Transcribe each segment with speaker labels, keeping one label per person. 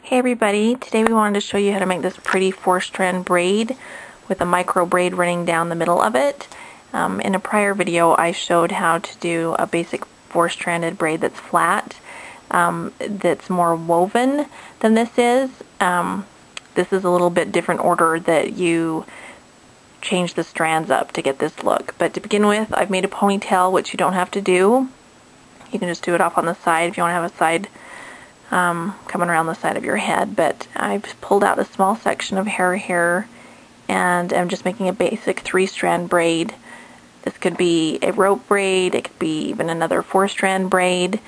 Speaker 1: Hey everybody, today we wanted to show you how to make this pretty 4-strand braid with a micro braid running down the middle of it. In a prior video I showed how to do a basic 4-stranded braid that's flat, that's more woven than this is. This is a little bit different order that you change the strands up to get this look. But to begin with, I've made a ponytail, which you don't have to do. You can just do it off on the side if you want to have a side coming around the side of your head, but I've pulled out a small section of hair here and I'm just making a basic 3-strand braid. This could be a rope braid, it could be even another 4-strand braid,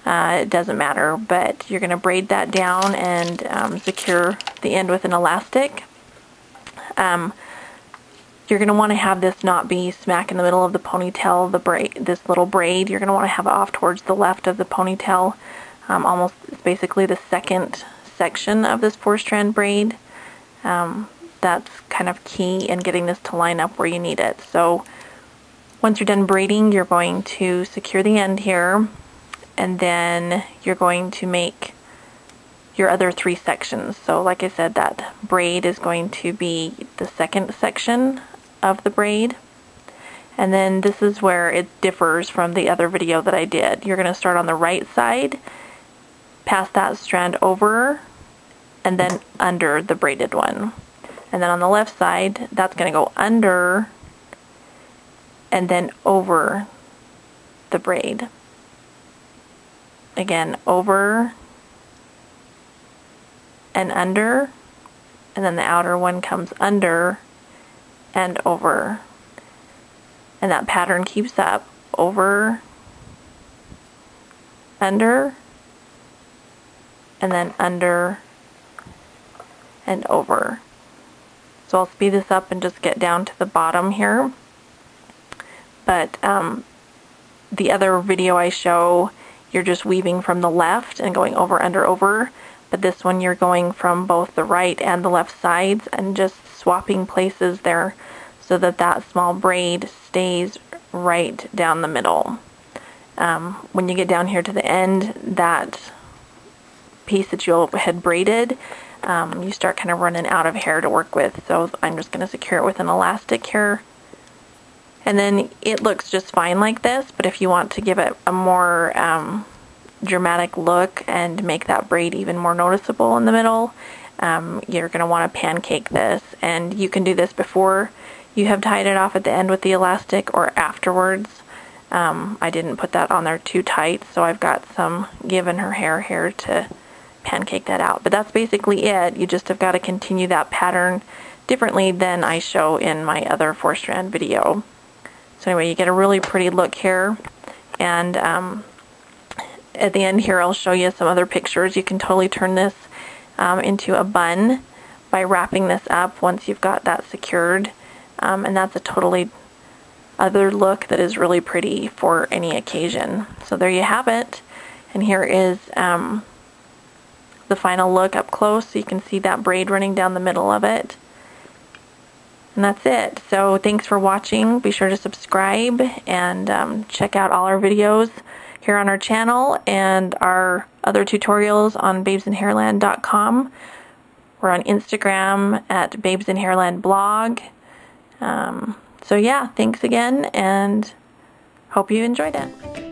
Speaker 1: it doesn't matter, but you're going to braid that down and secure the end with an elastic. You're going to want to have this not be smack in the middle of the ponytail, this little braid. You're going to want to have it off towards the left of the ponytail. Almost basically the second section of this 4-strand braid. That's kind of key in getting this to line up where you need it. So once you're done braiding, you're going to secure the end here, and then you're going to make your other 3 sections. So like I said, that braid is going to be the second section of the braid. And then this is where it differs from the other video that I did. You're going to start on the right side, pass that strand over, and then under the braided one. And then on the left side, that's going to go under and then over the braid. Again, over and under, and then the outer one comes under and over. And that pattern keeps up. Over, under, and then under and over. So I'll speed this up and just get down to the bottom here. But the other video I show, you're just weaving from the left and going over, under, over. But this one you're going from both the right and the left sides and just swapping places there so that that small braid stays right down the middle. When you get down here to the end, that piece that you had braided, you start kind of running out of hair to work with. So I'm just going to secure it with an elastic here. And then it looks just fine like this, but if you want to give it a more dramatic look and make that braid even more noticeable in the middle, you're going to want to pancake this. And you can do this before you have tied it off at the end with the elastic or afterwards. I didn't put that on there too tight, so I've got some give in her hair here to pancake that out. But that's basically it. You just have got to continue that pattern differently than I show in my other 4-strand video. So anyway, you get a really pretty look here, and at the end here I'll show you some other pictures. You can totally turn this into a bun by wrapping this up once you've got that secured, and that's a totally other look that is really pretty for any occasion. So there you have it, and here is the final look up close, so you can see that braid running down the middle of it. And that's it. So thanks for watching. Be sure to subscribe and check out all our videos here on our channel and our other tutorials on babesinhairland.com. We're on Instagram at babesinhairlandblog. So yeah, thanks again, and hope you enjoyed it.